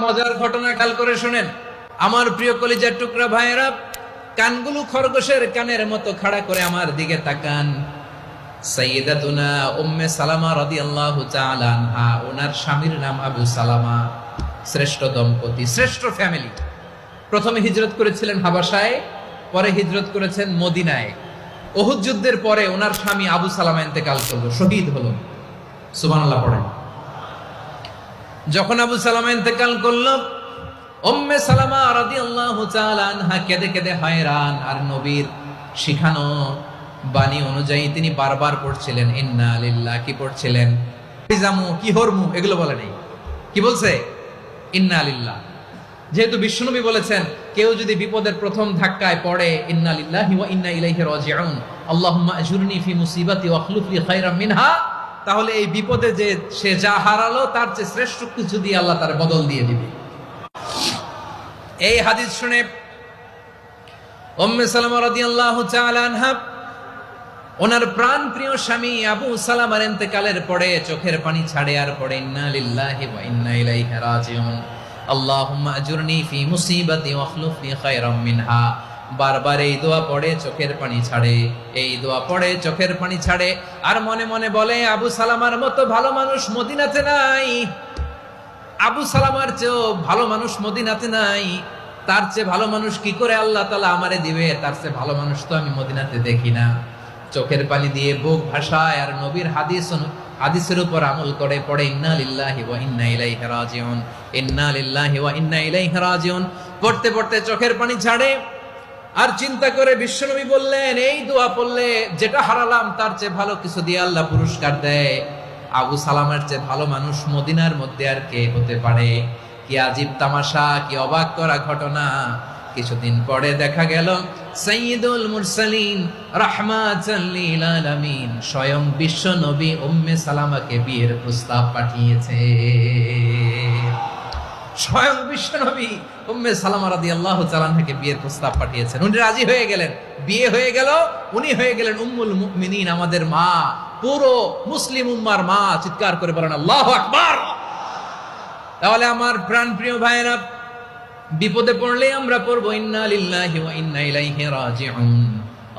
মজার ঘটনা খেয়াল করে শুনেন, আমার প্রিয় কলিজার টুকরা ভাইয়েরা, কানগুলো খরগোশের কানের মতো খাড়া করে আমার দিকে তাকান। সাইয়্যিদাতুনা উম্মে সালামা রাদিয়াল্লাহু তাআলা আনহা, ওনার স্বামীর নাম আবু সালামা। শ্রেষ্ঠ দম্পতি, শ্রেষ্ঠ ফ্যামিলি। প্রথমে হিজরত করেছিলেন হাবাসায়, পরে হিজরত করেছেন মদিনায়। উহুদ যুদ্ধের পরে ওনার স্বামী আবু সালামা ইন্তেকাল করলো, শহীদ হলো। সুবহানাল্লাহ পড়েন। যখন আবু সালামা ইন্তেকাল করলো, উম্মে সালামা রাদিয়াল্লাহু তাআলা আনহা কেঁদে কেঁদে হয়রান। আর নবীর শিখানো বাণী অনুযায়ী তিনি বারবার পড়ছিলেন ইন্না লিল্লাহ। কি পড়ছিলেন? জামু কি হরমু এগুলো বলে নাই, কি বলছে? ইন্না লিল্লাহ। যেহেতু বিশ্বনবী বলেছেন, কেউ যদি বিপদের প্রথম ধাক্কায় পড়ে ইন্না লিল্লাহি ওয়া ইন্না ইলাইহি রাজিউন, আল্লাহুম্মা আজুরনি ফি মুসিবাতি ওয়া আখলুফ লি খায়রাম মিনহা, তাহলে এই বিপদে যে সে যা হারালো তার চেয়ে শ্রেষ্ঠ কিছু দিয়ে আল্লাহ তার বদল দিয়ে দিবে। এই হাদিস শুনে উম্মে সালামা রাদিয়াল্লাহু তাআলা আনহা ওনার প্রাণ প্রিয় স্বামী আবু সালামার ইন্তেকালের পরে চোখের পানি ছাড়ে আর পড়ে ইন্না লিল্লাহি ওয়া ইন্না ইলাইহি রাজিউন, আল্লাহুম্মা আজুরনি ফি মুসিবাতি ওয়া আখলুফ লি খায়রাম মিনহা। বারবার এই দোয়া পড়ে চোখের পানি ছাড়ে, এই দোয়া পড়ে চোখের পানি ছাড়ে, আর মনে মনে বলে আবু সালামার মতো ভালো মানুষ মদিনাতে নাই, আবু সালামার চেয়েও ভালো মানুষ মদিনাতে নাই, তার চেয়ে ভালো মানুষ কি করে আল্লাহ তাআলা আমারে দিবে, তার চেয়ে ভালো মানুষ তো আমি মদিনাতে দেখি না। চোখের পানি দিয়ে বুক ভাসায় আর নবীর হাদিসের উপর আমল করে পড়ে ইন্না লিল্লাহি ওয়া ইন্না ইলাইহি রাজিউন, ইন্না লিল্লাহি ওয়া ইন্না ইলাইহি রাজিউন। পড়তে পড়তে চোখের পানি ছাড়ে আর চিন্তা করে বিশ্বনবী বললেন, এই দোয়া পড়লে যেটা হারালাম তার চেয়ে ভালো কিছু দিয়ে আল্লাহ পুরস্কার দেয়। আবু সালামার চেয়ে ভালো মানুষ মদিনার মধ্যে আর কে হতে পারে? কি আজীব তামাশা, কি অবাক করা ঘটনা। কিছুদিন পরে দেখা গেল সাইয়্যিদুল মুরসালিন রাহমাতাল লিল আলামিন স্বয়ং বিশ্ব নবী উম্মে সালামাকে বিয়ের প্রস্তাব পাঠিয়েছে। স্বয়ং বিশ্ব নবী উম্মে সালামা রাদিয়াল্লাহু তাআলা আনহাকে বিয়ের প্রস্তাব পাঠিয়েছেন। উনি রাজি হয়ে গেলেন, বিয়ে হয়ে গেল, উনি হয়ে গেলেন উম্মুল মুমিনিন, আমাদের মা, পুরো মুসলিম উম্মার মা। চিৎকার করে বলেন আল্লাহু আকবার। তাহলে আমার প্রাণপ্রিয় ভাইয়েরা, বিপদে পড়লে আমরা পড়বো ইন্না লিল্লাহি ওয়া ইন্না ইলাইহি রাজিউন,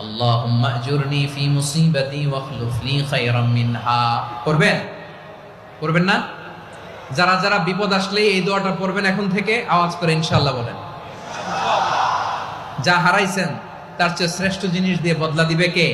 আল্লাহুম্মা আজুরনি ফি মুসিবাতি ওয়া আখলুফ লি খায়রাম মিনহা। পড়বেন? পড়বেন না? যারা যারা বিপদ আসলে এই দোয়াটা পড়বেন এখন থেকে আওয়াজ করে ইনশাআল্লাহ বলেন। যা হারাইছেন তার চেয়ে শ্রেষ্ঠ জিনিস দিয়ে বদলা দিবে কে?